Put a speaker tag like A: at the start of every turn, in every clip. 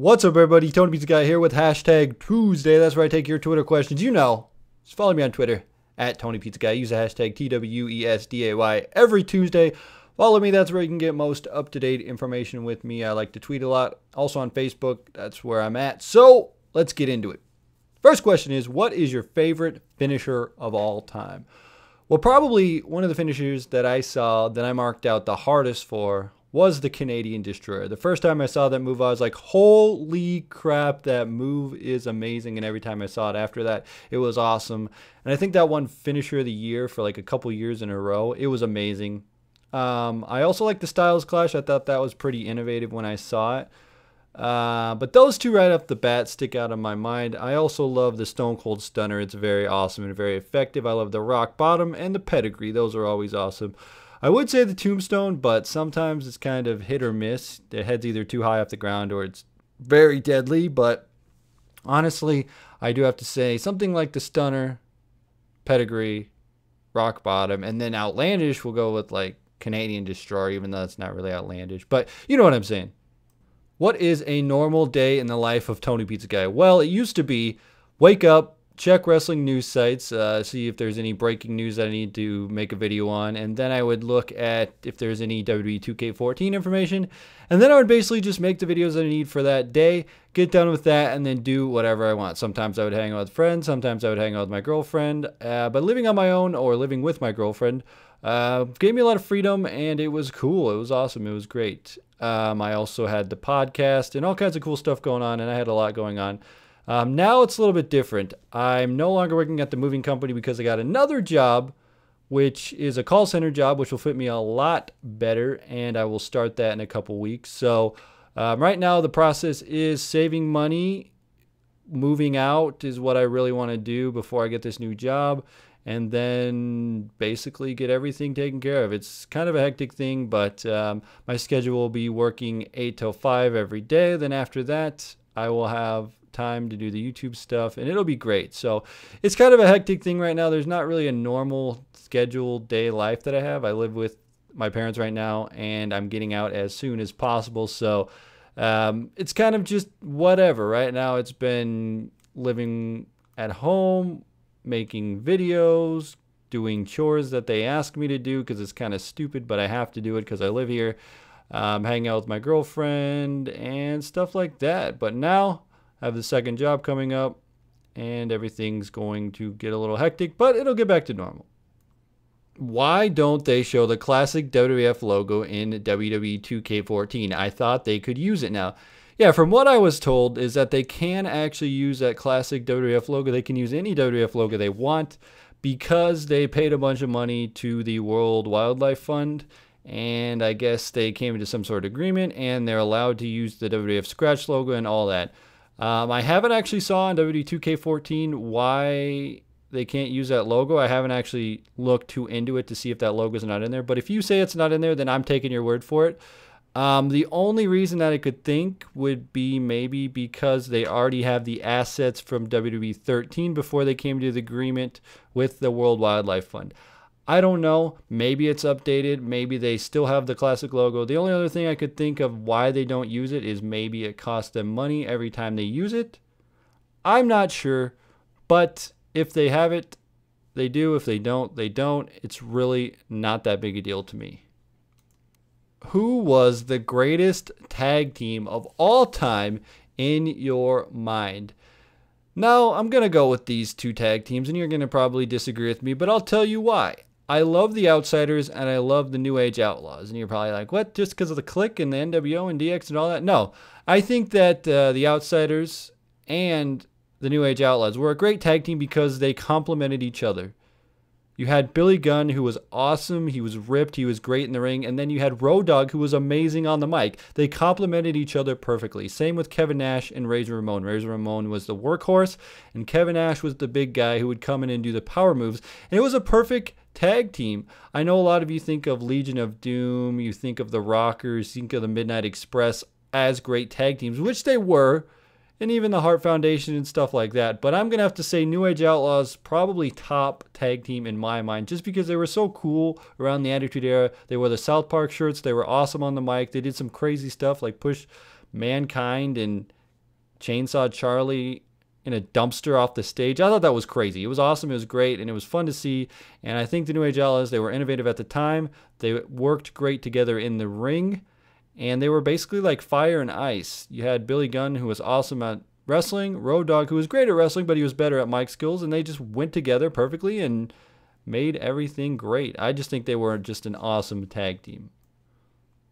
A: What's up, everybody? Tony Pizza Guy here with hashtag Tuesday. That's where I take your Twitter questions. You know, just follow me on Twitter at Tony Pizza Guy. Use the hashtag TWESDAY every Tuesday. Follow me. That's where you can get most up-to-date information with me. I like to tweet a lot. Also on Facebook. That's where I'm at. So let's get into it. First question is, what is your favorite finisher of all time? Well, probably one of the finishers that I saw that I marked out the hardest for was the Canadian Destroyer. The first time I saw that move, I was like, holy crap, that move is amazing. And every time I saw it after that, it was awesome. And I think that won Finisher of the Year for like a couple years in a row. It was amazing. I also like the Styles Clash. I thought that was pretty innovative when I saw it. But those two right off the bat stick out in my mind. I also love the Stone Cold Stunner. It's very awesome and very effective. I love the Rock Bottom and the Pedigree. Those are always awesome. I would say the Tombstone, but sometimes it's kind of hit or miss. The head's either too high off the ground or it's very deadly. But honestly, I do have to say something like the Stunner, Pedigree, Rock Bottom, and then Outlandish will go with like Canadian Destroyer, even though it's not really outlandish. But you know what I'm saying. What is a normal day in the life of Tony Pizza Guy? Well, it used to be wake up, check wrestling news sites, see if there's any breaking news that I need to make a video on, and then I would look at if there's any WWE 2K14 information, and then I would basically just make the videos that I need for that day, get done with that, and then do whatever I want. Sometimes I would hang out with friends, sometimes I would hang out with my girlfriend, but living on my own or living with my girlfriend gave me a lot of freedom, and it was cool. It was awesome. It was great. I also had the podcast and all kinds of cool stuff going on, and I had a lot going on. Now it's a little bit different. I'm no longer working at the moving company because I got another job, which is a call center job, which will fit me a lot better, and I will start that in a couple weeks. So right now the process is saving money. Moving out is what I really want to do before I get this new job, and then basically get everything taken care of. It's kind of a hectic thing, but my schedule will be working 8 till 5 every day. Then after that, I will have time to do the YouTube stuff, and it'll be great. So it's kind of a hectic thing right now. There's not really a normal scheduled day life that I have. I live with my parents right now, and I'm getting out as soon as possible. So it's kind of just whatever. Right now it's been living at home, making videos, doing chores that they ask me to do because it's kind of stupid, but I have to do it because I live here, hanging out with my girlfriend and stuff like that. But now I have the second job coming up, and everything's going to get a little hectic, but it'll get back to normal. Why don't they show the classic WWF logo in WWE 2K14? I thought they could use it now. Yeah, from what I was told is that they can actually use that classic WWF logo. They can use any WWF logo they want because they paid a bunch of money to the World Wildlife Fund, and I guess they came into some sort of agreement, and they're allowed to use the WWF scratch logo and all that. I haven't actually saw on WWE 2K14 why they can't use that logo. I haven't actually looked too into it to see if that logo is not in there. But if you say it's not in there, then I'm taking your word for it. The only reason that I could think would be maybe because they already have the assets from WWE 13 before they came to the agreement with the World Wildlife Fund. I don't know. Maybe it's updated. Maybe they still have the classic logo. The only other thing I could think of why they don't use it is maybe it costs them money every time they use it. I'm not sure. But if they have it, they do. If they don't, they don't. It's really not that big a deal to me. Who was the greatest tag team of all time in your mind? Now, I'm going to go with these two tag teams, and you're going to probably disagree with me, but I'll tell you why. I love the Outsiders, and I love the New Age Outlaws. And you're probably like, what, just because of the Click and the NWO and DX and all that? No, I think that the Outsiders and the New Age Outlaws were a great tag team because they complemented each other. You had Billy Gunn, who was awesome. He was ripped. He was great in the ring. And then you had Road Dogg, who was amazing on the mic. They complemented each other perfectly. Same with Kevin Nash and Razor Ramon. Razor Ramon was the workhorse, and Kevin Nash was the big guy who would come in and do the power moves. And it was a perfect tag team. I know a lot of you think of Legion of Doom, you think of the Rockers, think of the Midnight Express as great tag teams, which they were, and even the Hart Foundation and stuff like that. But I'm going to have to say New Age Outlaws probably top tag team in my mind, just because they were so cool around the Attitude Era. They wore the South Park shirts. They were awesome on the mic. They did some crazy stuff like push Mankind and chainsaw Charlie in a dumpster off the stage. I thought that was crazy. It was awesome. It was great, and it was fun to see. And I think the New Age Outlaws, they were innovative at the time. They worked great together in the ring, and they were basically like fire and ice. You had Billy Gunn, who was awesome at wrestling, Road Dogg, who was great at wrestling, but he was better at mic skills, and they just went together perfectly and made everything great. I just think they were just an awesome tag team.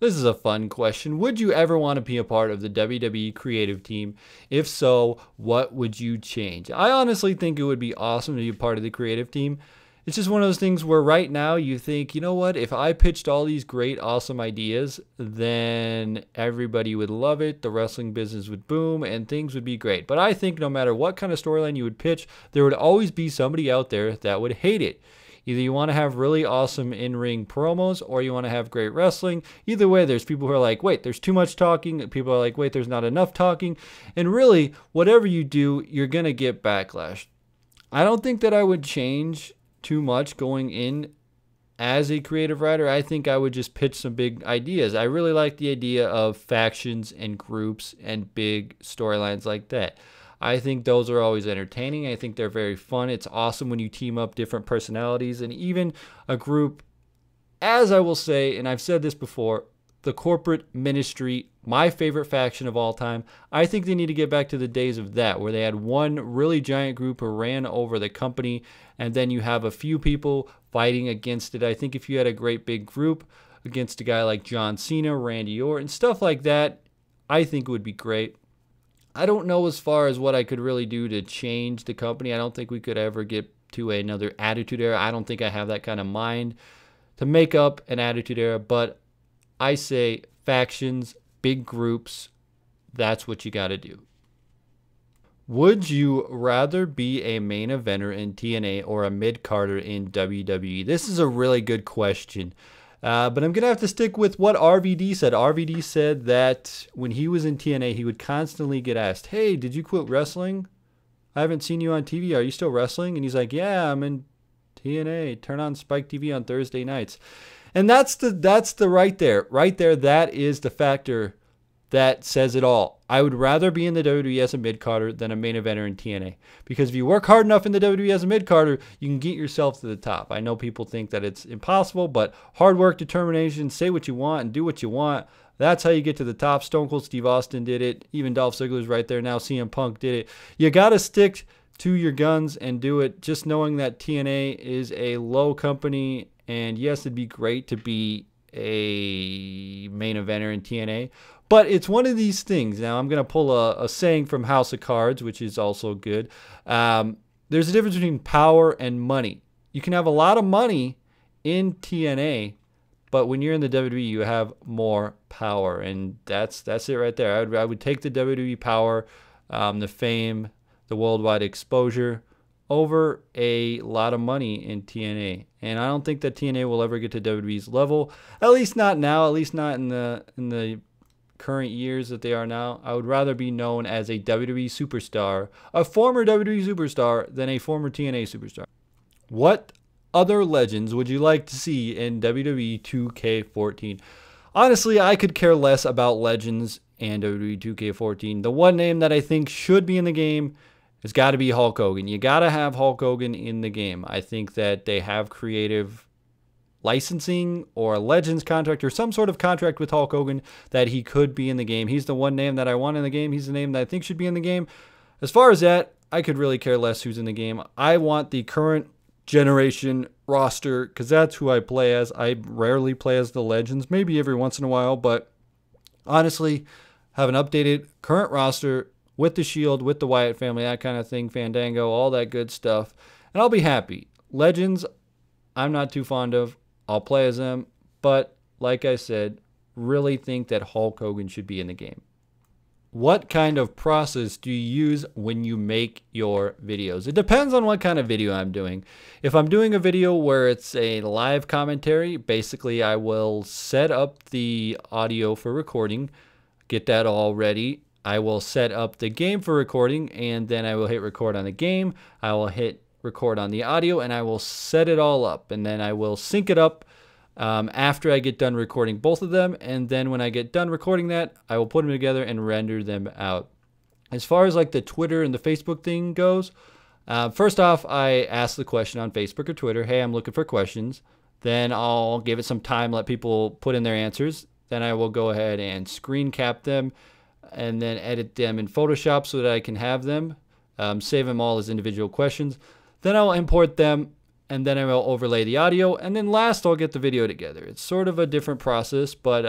A: This is a fun question. Would you ever want to be a part of the WWE Creative Team? If so, what would you change? I honestly think it would be awesome to be a part of the creative team. It's just one of those things where right now you think, you know what, if I pitched all these great, awesome ideas, then everybody would love it, the wrestling business would boom, and things would be great. But I think no matter what kind of storyline you would pitch, there would always be somebody out there that would hate it. Either you want to have really awesome in-ring promos or you want to have great wrestling. Either way, there's people who are like, wait, there's too much talking. People are like, wait, there's not enough talking. And really, whatever you do, you're going to get backlash. I don't think that I would change too much going in as a creative writer. I think I would just pitch some big ideas. I really like the idea of factions and groups and big storylines like that. I think those are always entertaining. I think they're very fun. It's awesome when you team up different personalities and even a group, as I will say, and I've said this before, the corporate ministry, my favorite faction of all time. I think they need to get back to the days of that, where they had one really giant group who ran over the company, and then you have a few people fighting against it. I think if you had a great big group against a guy like John Cena, Randy Orton, stuff like that, I think it would be great. I don't know as far as what I could really do to change the company. I don't think we could ever get to another Attitude Era. I don't think I have that kind of mind to make up an Attitude Era, but I say factions, big groups, that's what you got to do. Would you rather be a main eventer in TNA or a mid-carder in WWE? This is a really good question. But I'm going to have to stick with what RVD said. RVD said that when he was in TNA, he would constantly get asked, hey, did you quit wrestling? I haven't seen you on TV. Are you still wrestling? And he's like, yeah, I'm in TNA. Turn on Spike TV on Thursday nights. And that's the right there. Right there, that is the factor that says it all. I would rather be in the WWE as a mid-carder than a main eventer in TNA. Because if you work hard enough in the WWE as a mid-carder, you can get yourself to the top. I know people think that it's impossible, but hard work, determination, say what you want and do what you want. That's how you get to the top. Stone Cold Steve Austin did it. Even Dolph Ziggler's right there now. CM Punk did it. You got to stick to your guns and do it. Just knowing that TNA is a low company, and yes, it'd be great to be a main eventer in TNA, but it's one of these things. Now, I'm going to pull a saying from House of Cards, which is also good. There's a difference between power and money. You can have a lot of money in TNA, but when you're in the WWE, you have more power, and that's it right there. I would take the WWE power, the fame, the worldwide exposure over a lot of money in TNA. And I don't think that TNA will ever get to WWE's level, at least not now, at least not in the current years that they are now. I would rather be known as a WWE superstar, a former WWE superstar, than a former TNA superstar. What other legends would you like to see in WWE 2K14? Honestly, I could care less about legends and WWE 2K14. The one name that I think should be in the game has got to be Hulk Hogan. You got to have Hulk Hogan in the game. I think that they have creative licensing or a Legends contract or some sort of contract with Hulk Hogan that he could be in the game. He's the one name that I want in the game. He's the name that I think should be in the game. As far as that, I could really care less who's in the game. I want the current generation roster because that's who I play as. I rarely play as the Legends, maybe every once in a while, but honestly, have an updated current roster with the Shield, with the Wyatt family, that kind of thing, Fandango, all that good stuff, and I'll be happy. Legends, I'm not too fond of. I'll play as them, but like I said, really think that Hulk Hogan should be in the game. What kind of process do you use when you make your videos? It depends on what kind of video I'm doing. If I'm doing a video where it's a live commentary, basically I will set up the audio for recording, get that all ready. I will set up the game for recording, and then I will hit record on the game. I will hit record on the audio, and I will set it all up, and then I will sync it up after I get done recording both of them, and then when I get done recording that, I will put them together and render them out. As far as like the Twitter and the Facebook thing goes, first off, I ask the question on Facebook or Twitter, hey, I'm looking for questions. Then I'll give it some time, let people put in their answers. Then I will go ahead and screen cap them and then edit them in Photoshop so that I can have them, save them all as individual questions. Then I'll import them, and then I will overlay the audio. And then last, I'll get the video together. It's sort of a different process, but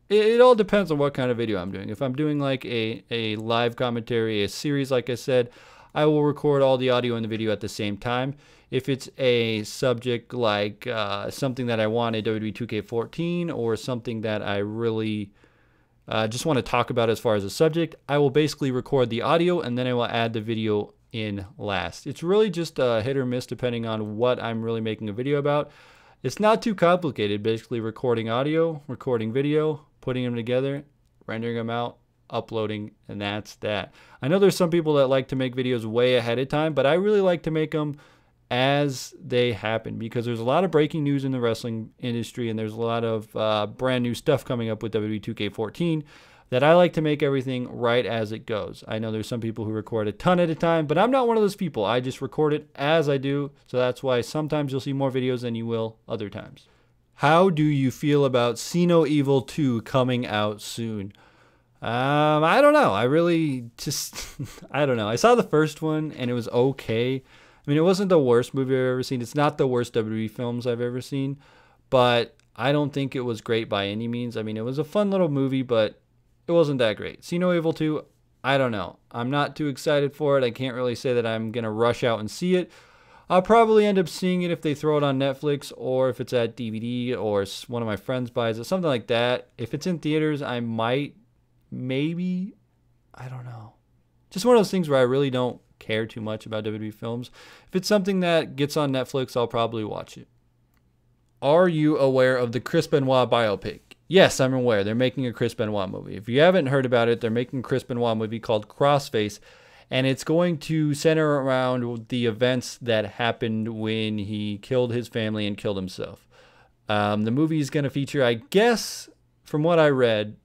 A: it all depends on what kind of video I'm doing. If I'm doing like a live commentary, a series, like I said, I will record all the audio and the video at the same time. If it's a subject like something that I want a WWE 2K14 or something that I really just want to talk about as far as a subject, I will basically record the audio and then I will add the video in last. It's really just a hit or miss depending on what I'm really making a video about. It's not too complicated, basically recording audio, recording video, putting them together, rendering them out, uploading, and that's that. I know there's some people that like to make videos way ahead of time, but I really like to make them as they happen because there's a lot of breaking news in the wrestling industry and there's a lot of brand new stuff coming up with WWE 2K14 that I like to make everything right as it goes. I know there's some people who record a ton at a time, but I'm not one of those people. I just record it as I do, so that's why sometimes you'll see more videos than you will other times. How do you feel about See No Evil 2 coming out soon? I don't know. I really just, I don't know. I saw the first one and it was okay. I mean, it wasn't the worst movie I've ever seen. It's not the worst WWE films I've ever seen, but I don't think it was great by any means. I mean, it was a fun little movie, but it wasn't that great. See No Evil 2, I don't know. I'm not too excited for it. I can't really say that I'm going to rush out and see it. I'll probably end up seeing it if they throw it on Netflix or if it's at DVD or one of my friends buys it, something like that. If it's in theaters, I might, maybe, I don't know. Just one of those things where I really don't care too much about WWE films. If it's something that gets on Netflix, I'll probably watch it. Are you aware of the Chris Benoit biopic? Yes, I'm aware. They're making a Chris Benoit movie. If you haven't heard about it, they're making a Chris Benoit movie called Crossface, and it's going to center around the events that happened when he killed his family and killed himself. The movie is going to feature, I guess, from what I read,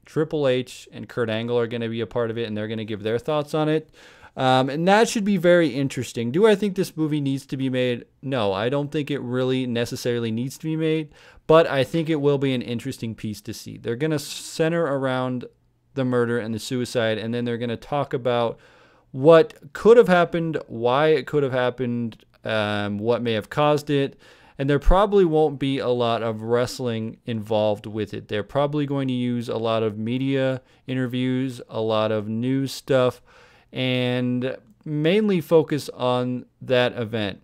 A: Triple H and Kurt Angle are going to be a part of it, and they're going to give their thoughts on it. And that should be very interesting. Do I think this movie needs to be made? No, I don't think it really necessarily needs to be made, but I think it will be an interesting piece to see. They're going to center around the murder and the suicide, and then they're going to talk about what could have happened, why it could have happened, what may have caused it, and there probably won't be a lot of wrestling involved with it. They're probably going to use a lot of media interviews, a lot of news stuff, and mainly focus on that event.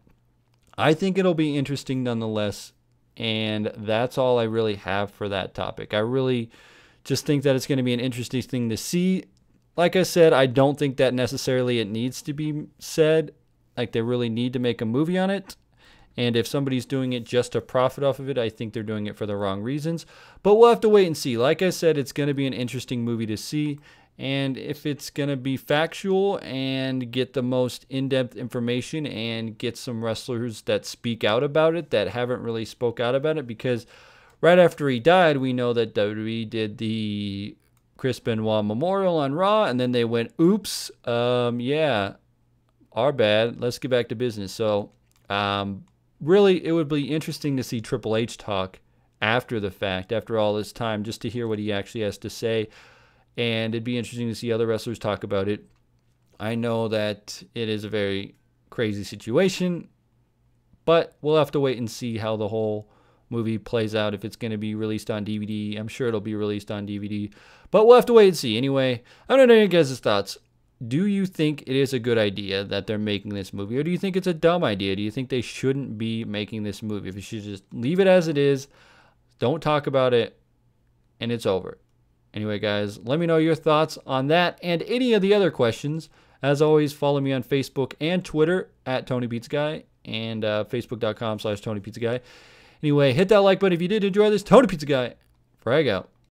A: I think it'll be interesting nonetheless, and that's all I really have for that topic. I really just think that it's going to be an interesting thing to see. Like I said, I don't think that necessarily it needs to be said, like they really need to make a movie on it. And if somebody's doing it just to profit off of it, I think they're doing it for the wrong reasons. But we'll have to wait and see. Like I said, it's going to be an interesting movie to see. And if it's going to be factual and get the most in-depth information and get some wrestlers that speak out about it that haven't really spoke out about it, because right after he died, we know that WWE did the Chris Benoit Memorial on Raw, and then they went, oops, yeah, our bad, let's get back to business. So really, it would be interesting to see Triple H talk after the fact, after all this time, just to hear what he actually has to say. And it'd be interesting to see other wrestlers talk about it. I know that it is a very crazy situation, but we'll have to wait and see how the whole movie plays out, if it's going to be released on DVD. I'm sure it'll be released on DVD, but we'll have to wait and see. Anyway, I don't know your guys' thoughts. Do you think it is a good idea that they're making this movie, or do you think it's a dumb idea? Do you think they shouldn't be making this movie? If you should just leave it as it is, don't talk about it, and it's over. Anyway, guys, let me know your thoughts on that and any of the other questions. As always, follow me on Facebook and Twitter at TonyPizzaGuy and Facebook.com/TonyPizzaGuy. Anyway, hit that like button if you did enjoy this. Tony Pizza Guy, frag out.